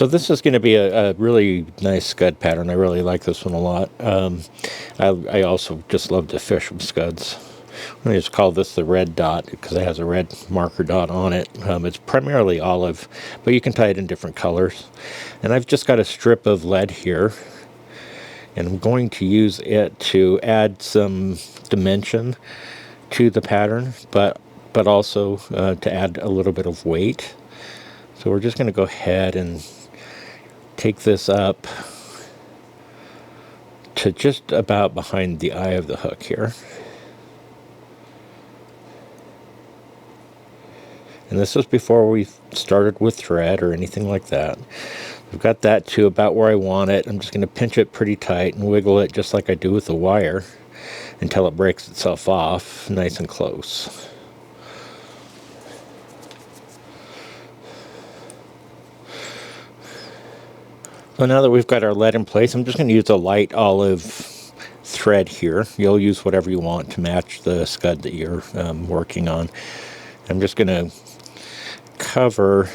this is going to be a really nice scud pattern. I really like this one a lot. I also just love to fish with scuds. I just call this the red dot because it has a red marker dot on it. It's primarily olive, but you can tie it in different colors. And I've just got a strip of lead here, and I'm going to use it to add some dimension to the pattern, but also to add a little bit of weight. So we're just going to go ahead and take this up to just about behind the eye of the hook here. And this is before we started with thread or anything like that. I've got that to about where I want it. I'm just going to pinch it pretty tight and wiggle it just like I do with the wire until it breaks itself off nice and close. So now that we've got our lead in place, I'm just going to use a light olive thread here. You'll use whatever you want to match the scud that you're working on. I'm just going to cover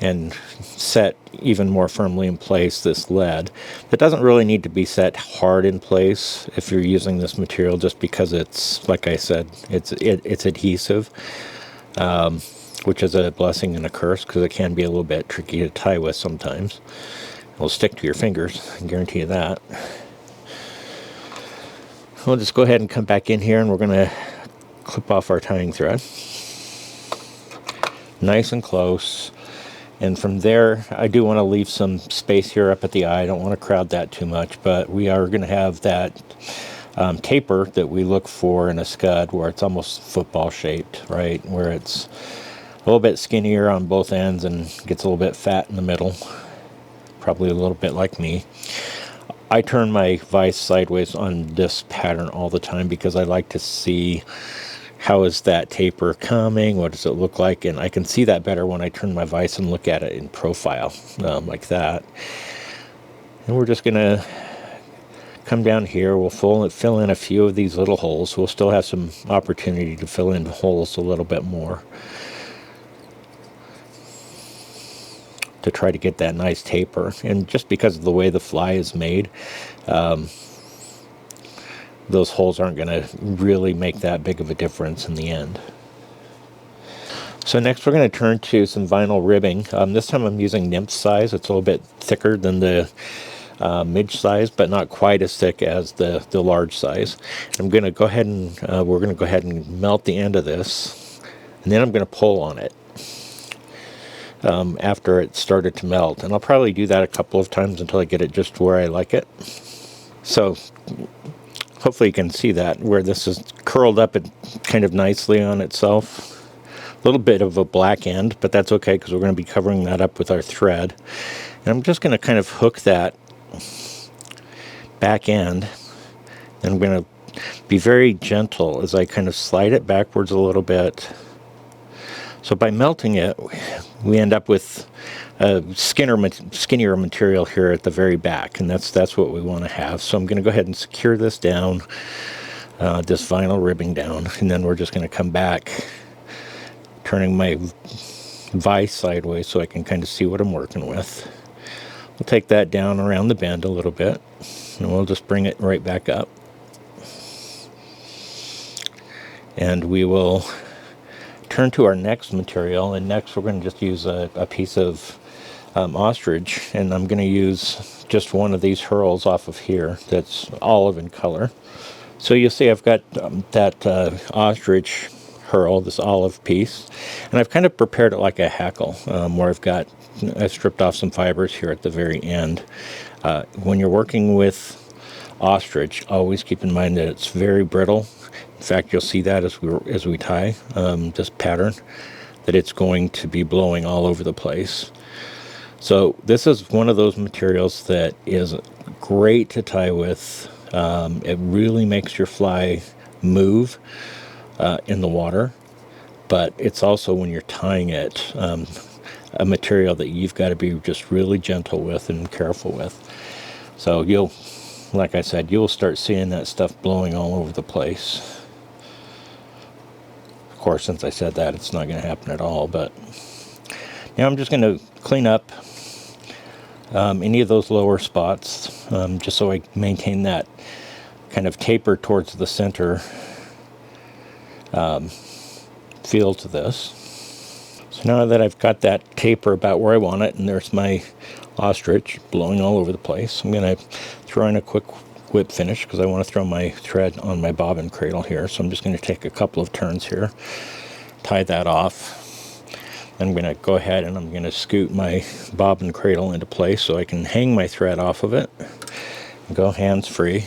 and set even more firmly in place this lead. It doesn't really need to be set hard in place if you're using this material, just because it's, like I said, it's adhesive, which is a blessing and a curse because it can be a little bit tricky to tie with sometimes. It'll stick to your fingers, I guarantee you that. We'll just go ahead and come back in here, and we're going to clip off our tying thread. Nice and close. And from there, I do want to leave some space here up at the eye. I don't want to crowd that too much, but we are going to have that taper that we look for in a scud, where it's almost football shaped, right? Where it's a little bit skinnier on both ends and gets a little bit fat in the middle. Probably a little bit like me. I turn my vise sideways on this pattern all the time because I like to see how is that taper coming, what does it look like, and I can see that better when I turn my vise and look at it in profile, like that. And we're just going to come down here. We'll fill in a few of these little holes. We'll still have some opportunity to fill in holes a little bit more to try to get that nice taper. And just because of the way the fly is made, those holes aren't going to really make that big of a difference in the end. So next we're going to turn to some vinyl ribbing. This time I'm using nymph size. It's a little bit thicker than the midge size, but not quite as thick as the large size. I'm going to go ahead and we're going to go ahead and melt the end of this, and then I'm going to pull on it after it started to melt. And I'll probably do that a couple of times until I get it just where I like it. So hopefully you can see that, where this is curled up and kind of nicely on itself. A little bit of a black end, but that's okay because we're going to be covering that up with our thread. And I'm just going to kind of hook that back end. And I'm going to be very gentle as I kind of slide it backwards a little bit. So by melting it, we end up with a skinnier material here at the very back, and that's what we want to have. So I'm going to go ahead and secure this down, this vinyl ribbing down, and then we're just going to come back, turning my vise sideways so I can kind of see what I'm working with. We'll take that down around the bend a little bit, and we'll just bring it right back up. And we will turn to our next material, and next we're going to just use a piece of ostrich, and I'm going to use just one of these herls off of here that's olive in color. So you'll see I've got that ostrich herl, this olive piece, and I've kind of prepared it like a hackle, where I've stripped off some fibers here at the very end. When you're working with ostrich, always keep in mind that it's very brittle. In fact, you'll see that as we tie this pattern, that it's going to be blowing all over the place. So this is one of those materials that is great to tie with. It really makes your fly move in the water, but it's also, when you're tying it, a material that you've got to be just really gentle with and careful with. So like I said, you'll start seeing that stuff blowing all over the place. Of course, since I said that, it's not going to happen at all, but Now I'm just going to clean up any of those lower spots, just so I maintain that kind of taper towards the center feel to this. So now that I've got that taper about where I want it, and there's my ostrich blowing all over the place, I'm going to throw in a quick whip finish because I want to throw my thread on my bobbin cradle here. So I'm just going to take a couple of turns here, tie that off. I'm going to go ahead and I'm going to scoot my bobbin cradle into place so I can hang my thread off of it. Go hands free.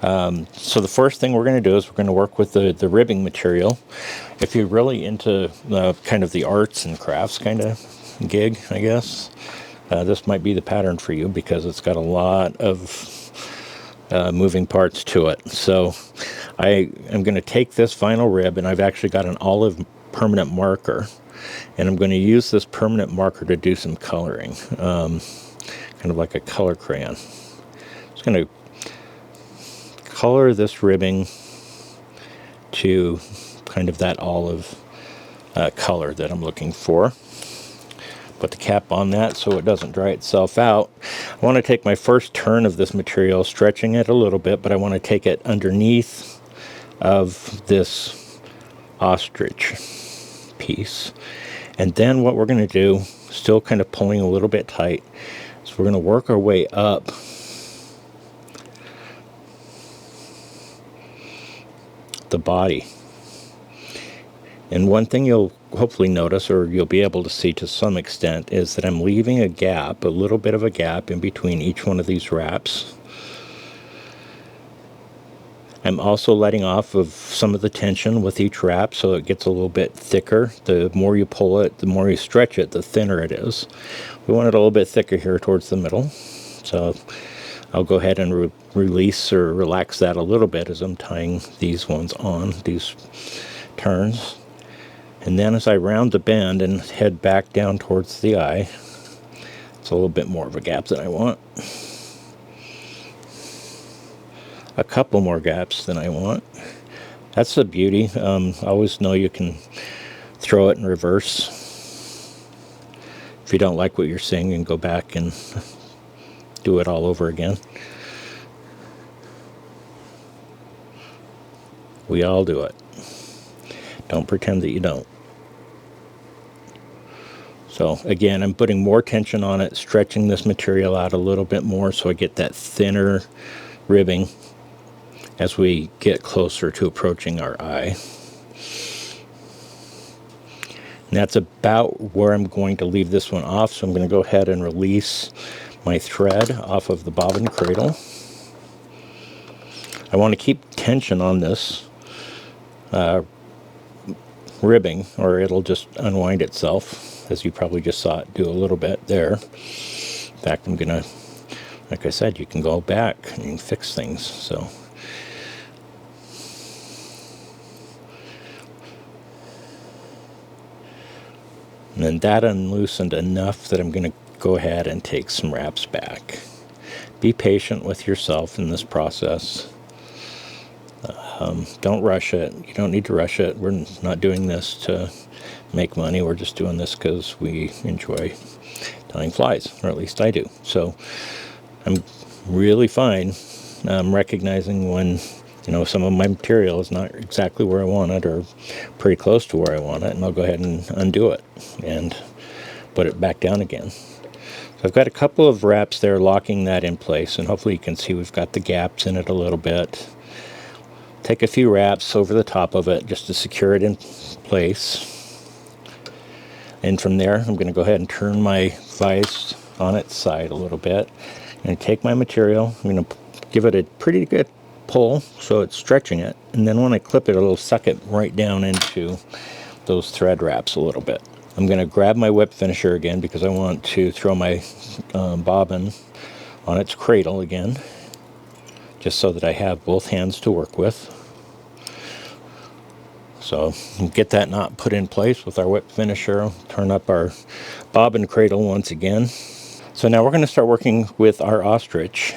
So the first thing we're going to do is we're going to work with the ribbing material. If you're really into kind of the arts and crafts kind of gig, I guess, this might be the pattern for you because it's got a lot of moving parts to it. So I am going to take this vinyl rib, and I've actually got an olive permanent marker, and I'm going to use this permanent marker to do some coloring, kind of like a color crayon. Just going to color this ribbing to kind of that olive color that I'm looking for. Put the cap on that so it doesn't dry itself out. I want to take my first turn of this material, stretching it a little bit, but I want to take it underneath of this ostrich piece. And then what we're going to do, still kind of pulling a little bit tight, is we're going to work our way up the body. And one thing you'll hopefully notice, or you'll be able to see to some extent, is that I'm leaving a gap, a little bit of a gap in between each one of these wraps. I'm also letting off of some of the tension with each wrap so it gets a little bit thicker. The more you pull it, the more you stretch it, the thinner it is. We want it a little bit thicker here towards the middle. So I'll go ahead and release or relax that a little bit as I'm tying these ones on, these turns. And then as I round the bend and head back down towards the eye, it's a little bit more of a gap than I want. A couple more gaps than I want. That's the beauty. Always know you can throw it in reverse. If you don't like what you're seeing, and go back and do it all over again. We all do it. Don't pretend that you don't. So again, I'm putting more tension on it, stretching this material out a little bit more so I get that thinner ribbing as we get closer to approaching our eye. And that's about where I'm going to leave this one off. So I'm going to go ahead and release my thread off of the bobbin cradle. I want to keep tension on this ribbing, or it'll just unwind itself, as you probably just saw it do a little bit there. In fact, I'm gonna, like I said, you can go back and fix things. So and then that unloosened enough that I'm gonna go ahead and take some wraps back. Be patient with yourself in this process. Don't rush it. You don't need to rush it. We're not doing this to make money. We're just doing this because we enjoy tying flies, or at least I do. So I'm really fine recognizing when, you know, some of my material is not exactly where I want it, or pretty close to where I want it, and I'll go ahead and undo it and put it back down again. So I've got a couple of wraps there locking that in place, and hopefully you can see we've got the gaps in it a little bit. Take a few wraps over the top of it just to secure it in place. And from there, I'm going to go ahead and turn my vise on its side a little bit. I'm going to take my material, I'm going to give it a pretty good pull so it's stretching it. And then when I clip it, it'll suck it right down into those thread wraps a little bit. I'm going to grab my whip finisher again because I want to throw my bobbin on its cradle again, just so that I have both hands to work with. So get that knot put in place with our whip finisher, turn up our bobbin cradle once again. So now we're going to start working with our ostrich.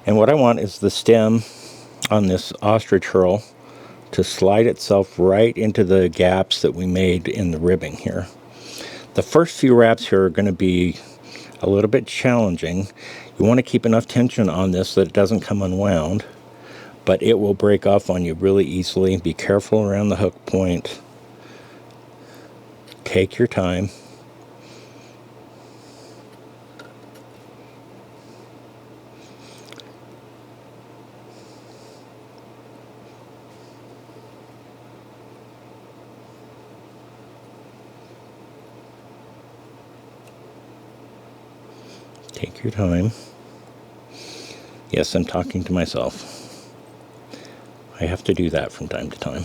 And what I want is the stem on this ostrich herl to slide itself right into the gaps that we made in the ribbing here. The first few wraps here are going to be a little bit challenging. You want to keep enough tension on this that it doesn't come unwound, but it will break off on you really easily. Be careful around the hook point. Take your time. Take your time. Yes, I'm talking to myself. I have to do that from time to time.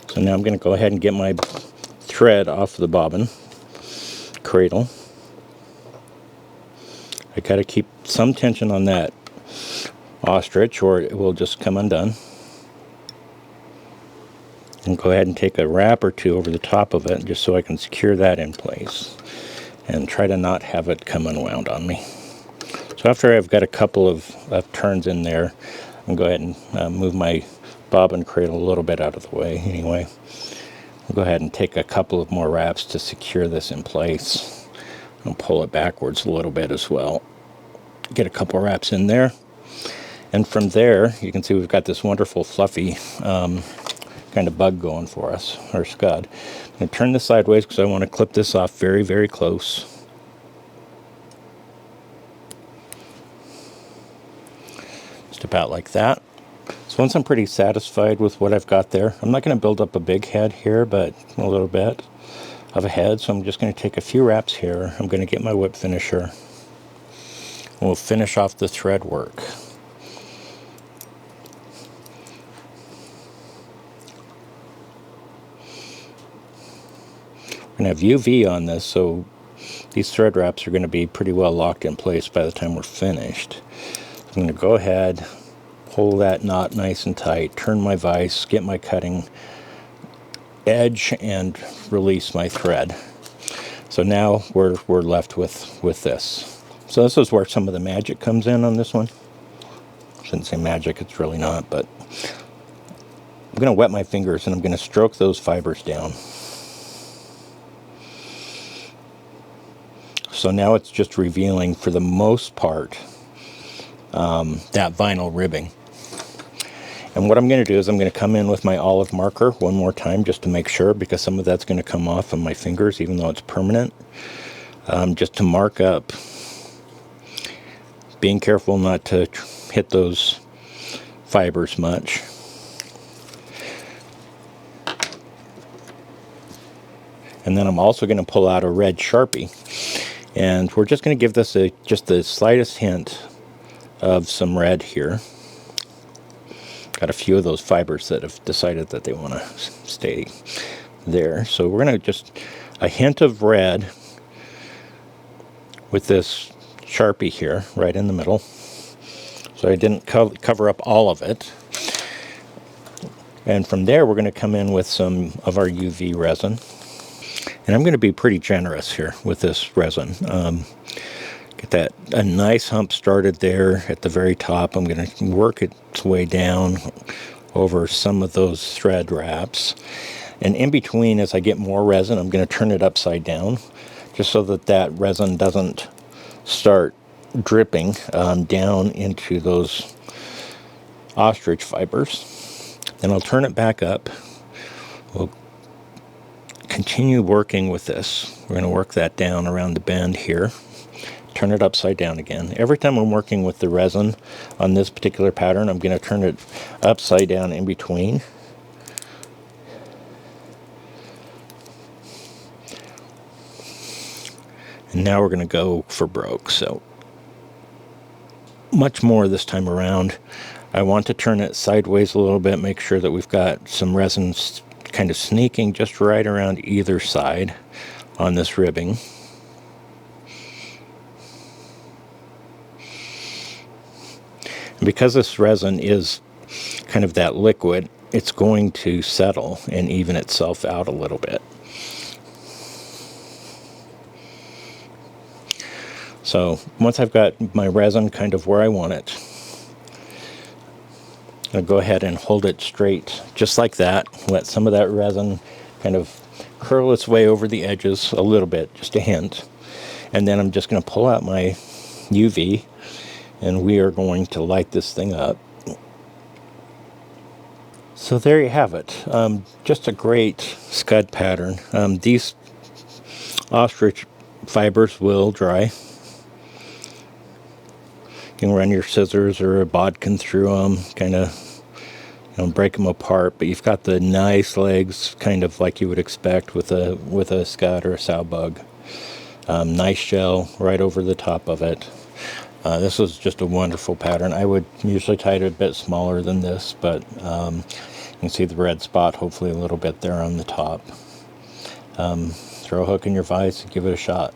So now I'm going to go ahead and get my thread off the bobbin cradle. I got to keep some tension on that ostrich or it will just come undone. And go ahead and take a wrap or two over the top of it just so I can secure that in place and try to not have it come unwound on me. So after I've got a couple of turns in there, I'm going to go ahead and move my bobbin cradle a little bit out of the way anyway. I'll go ahead and take a couple of more wraps to secure this in place. I'll pull it backwards a little bit as well. Get a couple wraps in there. And from there, you can see we've got this wonderful fluffy kind of bug going for us, or scud. I'm going to turn this sideways because I want to clip this off very, very close. Just about like that. So once I'm pretty satisfied with what I've got there, I'm not going to build up a big head here, but a little bit of a head. So I'm just going to take a few wraps here. I'm going to get my whip finisher. We'll finish off the thread work. We're going to have UV on this, so these thread wraps are going to be pretty well locked in place by the time we're finished. I'm going to go ahead, pull that knot nice and tight, turn my vise, get my cutting edge, and release my thread. So now we're left with this. So this is where some of the magic comes in on this one. I shouldn't say magic, it's really not, but I'm going to wet my fingers and I'm going to stroke those fibers down. So now it's just revealing, for the most part, that vinyl ribbing. And what I'm going to do is I'm going to come in with my olive marker one more time just to make sure, because some of that's going to come off on my fingers even though it's permanent. Just to mark up. Being careful not to hit those fibers much. And then I'm also going to pull out a red Sharpie. And we're just going to give this just the slightest hint of some red here. Got a few of those fibers that have decided that they want to stay there. So we're going to just a hint of red with this Sharpie here, right in the middle. So I didn't cover up all of it. And from there, we're going to come in with some of our UV resin. And I'm going to be pretty generous here with this resin. Get a nice hump started there at the very top. I'm going to work its way down over some of those thread wraps. And in between, as I get more resin, I'm going to turn it upside down, just so that that resin doesn't start dripping down into those ostrich fibers. Then I'll turn it back up. We'll continue working with this. We're going to work that down around the bend here. Turn it upside down again. Every time I'm working with the resin on this particular pattern, I'm going to turn it upside down in between. And now we're going to go for broke. So much more this time around. I want to turn it sideways a little bit, make sure that we've got some resin kind of sneaking just right around either side on this ribbing. And because this resin is kind of that liquid, it's going to settle and even itself out a little bit. So once I've got my resin kind of where I want it, I'll go ahead and hold it straight, just like that. Let some of that resin kind of curl its way over the edges a little bit, just a hint. And then I'm just going to pull out my UV, and we are going to light this thing up. So there you have it. Just a great scud pattern. These ostrich fibers will dry. You can run your scissors or a bodkin through them, kind of break them apart. But you've got the nice legs, kind of like you would expect with a scud or a sow bug. Nice shell right over the top of it. This was just a wonderful pattern. I would usually tie it a bit smaller than this, but you can see the red spot hopefully a little bit there on the top. Throw a hook in your vise and give it a shot.